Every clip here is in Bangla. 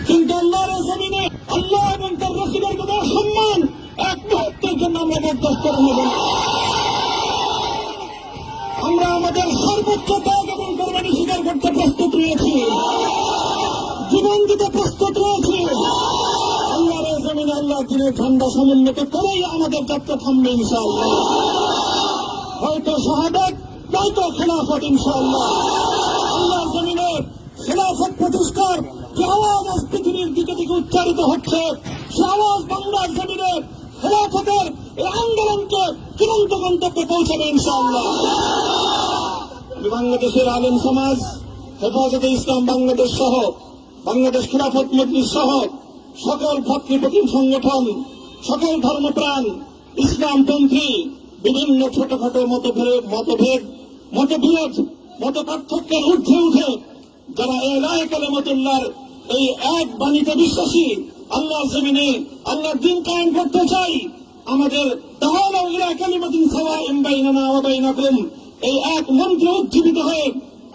কিন্তু আল্লাহর জমিনে আল্লাহ এবং তার রাসূলের প্রতি সম্মান এক মুহূর্তের জন্য আমরা বরদাস্ত করে নেব না। আমরা আমাদের সর্বোচ্চ ত্যাগ এবং কোরবানি স্বীকার করতে প্রস্তুত রয়েছি, জীবন দিতে প্রস্তুত রয়েছি। আল্লাহর জমিনে আল্লাহ দিনের ঝান্ডা সমুন্নত করেই আমাদের যাত্রা থামবে ইনশাআল্লাহ। হয়তো শাহাদাত, নয়তো খেলাফত ইনশাআল্লাহ। আল্লাহর জমিনে খেলাফত প্রতিষ্ঠার যে আওয়াজ আজ পৃথিবীর দিকে দিকে উচ্চারিত হচ্ছে, সে আওয়াজ বাংলার জমিনে খেলাফতের এই আন্দোলনকে চূড়ান্ত গন্তব্যে পৌঁছাবে ইনশাআল্লাহ। বাংলাদেশের আলেম সমাজ, হেফাজতে ইসলাম বাংলাদেশ সহ বাংলাদেশ খেলাফত মজলিস সহ সকল ভাতৃপ্রতিম সংগঠন, সকল ধর্মপ্রাণ, ইসলামপন্থী বিভিন্ন ছোটখাটো মতভেদ মত পার্থক্যের ঊর্ধ্বে উঠে যারা ইলাহি কালিমাতুল্লাহর এই এক বাণীতে বিশ্বাসী, আল্লাহর জমিনে আল্লাহর দ্বীন কায়েম করতে চাই, আমাদের তাআলা ইলা কালিমাতিন সাওয়াইন বাইনানা ওয়া বাইনাকুম এই এক মন্ত্রে উজ্জীবিত হয়ে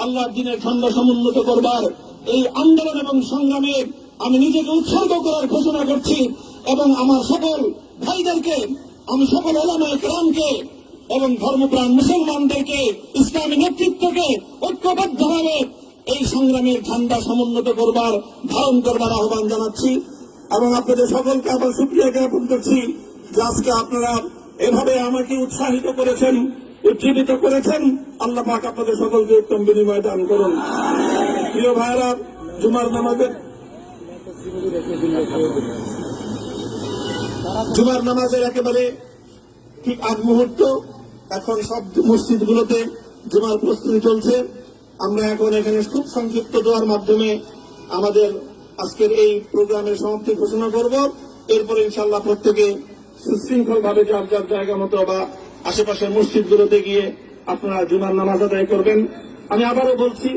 আল্লাহর দ্বীনের ঝান্ডা সমুন্নত করবার এই আন্দোলন এবং সংগ্রামে আমি নিজেকে উৎসর্গ করার ঘোষণা করছি। এবং আমার সকল ভাইদেরকে, আমি সকল উলামায়ে কেরামকে এবং ধর্মপ্রাণ মুসলমানদেরকে, ইসলামী নেতৃত্বকে ঐক্যবদ্ধভাবে এই সংগ্রামের ঝান্ডা সমুন্নত করবার, ধারণ করবার আহ্বান জানাচ্ছি। এবং আপনাদের সকলকে আবার শুকরিয়া জ্ঞাপন করছি যে আজকে আপনারা এভাবে আমাকে উৎসাহিত করেছেন, উজ্জীবিত করেছেন। আল্লাহ পাক আপনাদের সকলকে উত্তম বিনিময় দান করুন। প্রিয় ভাইরা, জুমার নামাজের একেবারে ঠিক আগ মুহূর্ত। এখন সব মসজিদগুলোতে জুমার প্রস্তুতি চলছে। আমরা এখন এখানে খুব সংক্ষিপ্ত দোয়ার মাধ্যমে আমাদের আজকের এই প্রোগ্রামের সমাপ্তি ঘোষণা করব। এরপরে ইনশাআল্লাহ প্রত্যেকে সুশৃঙ্খলভাবে যার যার জায়গা মতো বা আশেপাশের মসজিদগুলোতে গিয়ে আপনারা জুমার নামাজ আদায় করবেন। আমি আবারও বলছি,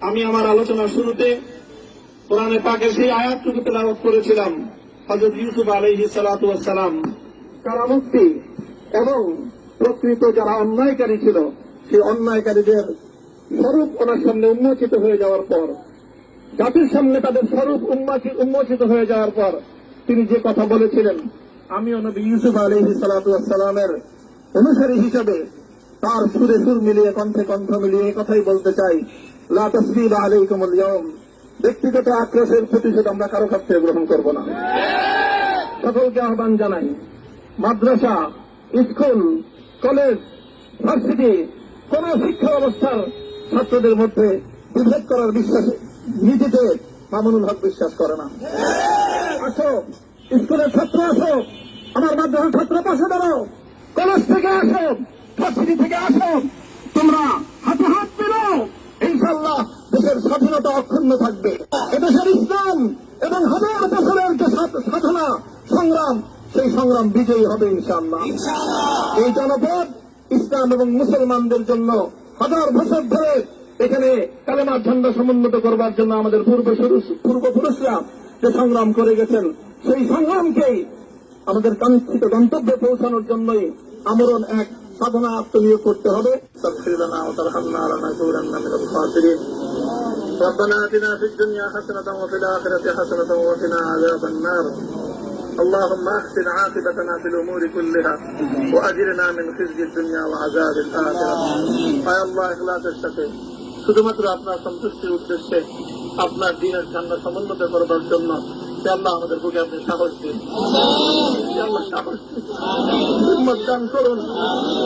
আমি আমার আলোচনার শুরুতে কোরআনে পাকের সেই আয়াতটুকু তেলাওয়াত করেছিলাম, হযরত ইউসুফ আলাইহিস সালাতু ওয়াস সালাম কারামুক্তি এবং প্রকৃত যারা অন্যায়কারী ছিল সেই অন্যায়কারীদের স্বরূপ ওনার সামনে উন্মোচিত হয়ে যাওয়ার পর, জাতির সামনে তাদের স্বরূপ উন্মোচিত হয়ে যাওয়ার পর তিনি যে কথা বলেছিলেন, আমিও নবী ইউসুফ আলাইহিস সালাতু ওয়াস সালামের অনুসারী হিসেবে তার সুরে সুর মিলিয়ে, কণ্ঠে কণ্ঠ মিলিয়ে এই কথাই বলতে চাই, লা তাসরিবা আলাইকুমুল ইয়াউম। ব্যক্তিগত আক্রোশের প্রতিশোধ আমরা কারো কাছ থেকে গ্রহণ করব না। সকলকে আহ্বান জানাই, মাদ্রাসা, স্কুল, কলেজ, ভার্সিটি কোন শিক্ষা ব্যবস্থার ছাত্রদের মধ্যে বিভেদ করার বিশ্বাসে নীতিতে মামুনুল হক বিশ্বাস করে না। আসো, স্কুলের ছাত্র আসো, আমার মাদ্রাসার ছাত্র পাশে দাঁড়াও, কলেজ থেকে আসো, ভার্সিটি থেকে আসো, তোমরা হাতে হাত মিলাও, ইনশাআল্লাহ দেশের স্বাধীনতা অক্ষুণ্ণ থাকবে। এদেশের ইসলাম এবং হাজার বছরের যে সাধনা সংগ্রাম, সেই সংগ্রাম বিজয়ী হবে ইনশাআল্লাহ। এই জনপদ ইসলাম এবং মুসলমানদের জন্য হাজার বছর ধরে এখানে কালেমার ঝান্ডা সমুন্নত করবার জন্য আমাদের পূর্বপুরুষরা যে সংগ্রাম করে গেছেন, সেই সংগ্রামকেই আমাদের কাঙ্ক্ষিত গন্তব্যে পৌঁছানোর জন্যই আমরণ এক সাধনা আত্মনিয়োগ করতে হবে। ربنا آتنا في الدنيا حسنة وفي الآخرة حسنة وقنا عذاب النار اللهم أحسن عاقبتنا في الأمور كلها وأجرنا من خزي الدنيا وعذاب الآخرة يا الله إخلاصের সাথে শুধুমাত্র আপনার সন্তুষ্টির উদ্দেশ্যে আপনার দ্বীনের ঝান্ডা সমুন্নত করবার জন্য আল্লাহ আমাদের বুকে আপনি সাহস দিন, আল্লাহ সাহস দিন, হিম্মত দান করুন।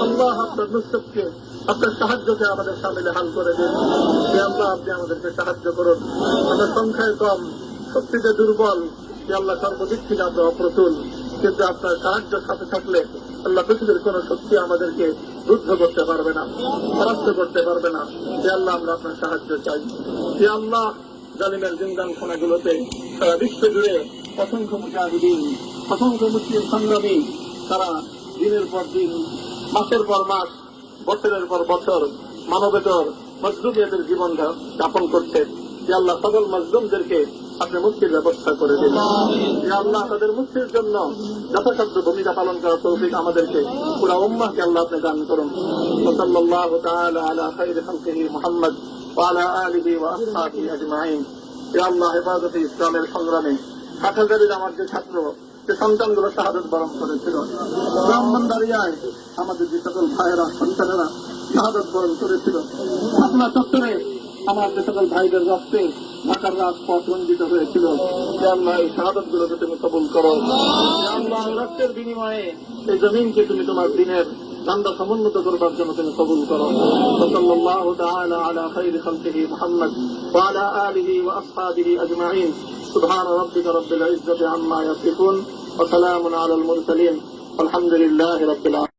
আল্লাহ আপনার নুসরতকে, আপনার সাহায্যকে আমাদের সামিলে হাল করে দিন। আল্লাহ আপনি আমাদেরকে সাহায্য করুন। আমরা সংখ্যায় কম, শক্তিতে দুর্বল, আল্লাহ সর্বদিক থেকে আমরা অপ্রতুল, কিন্তু আপনার সাহায্যের সাথে থাকলে আল্লাহ পৃথিবীর কোন শক্তি আমাদেরকে রুদ্ধ করতে পারবে না, পরাস্ত করতে পারবে না। আল্লাহ আমরা আপনার সাহায্য চাই। আল্লাহ জালিমের জিন্দানখানাগুলোতে সারা বিশ্ব জুড়ে অসংখ্য মুজাহিদিন, অসংখ্য মুসলিম সংগ্রামী তারা দিনের পর দিন, মাসের পর মাস, বছরের পর বছর মানবেতর মজলুমিয়াতের জীবন যাপন করছে। যে আল্লাহ সকল মজলুমদেরকে আপনি মুক্তির ব্যবস্থা করে দিন। যে আল্লাহ তাদের মুক্তির জন্য যথাসাধ্য ভূমিকা পালন করার তৌফিক আমাদেরকে, পুরা উম্মাহকে আল্লাহ আপনি দান করুন। সাল্লাল্লাহু তাআলা আলা খায়রি খালকিহি মুহাম্মদ ওয়া আলা আলিহি ওয়া আসহাবিহি আজমাইন। ইয়া আল্লাহ হেফাজতে ইসলামের সংগ্রামে 60,000 আমার যে ছাত্র যে সন্তানগুলো শাহাদত বরণ করেছিল, ব্রাহ্মণবাড়িয়ায় আমাদের যে সকল ভাইয়েরা সন্তানেরা শাহাদত বরণ করেছিল, শাপলা চত্বরে আমার যে সকল ভাইদের রক্তে ঢাকার রাজপথ রঞ্জিত হয়েছিল, ইয়া আল্লাহ এই শাহাদত গুলোকে তুমি কবুল করো। ইয়া আল্লাহ রক্তের বিনিময়ে এই জমিনকে তুমি তোমার দিনের ঝান্ডা সমুন্নত করবার জন্য তুমি কবুল করো। সাল্লাল্লাহু তাআলা আলা খাইরি খালকিহি মুহাম্মদ ওয়া আলা আলিহি ওয়া আসহাবিহি আজমাইন। সুবহান রাব্বিকা রাব্বিল ইজ্জাতি আম্মা ইয়াসিফুন ওয়া সালামুন আলাল মুরসালিন। আলহামদুলিল্লাহি রাব্বিল আলামিন।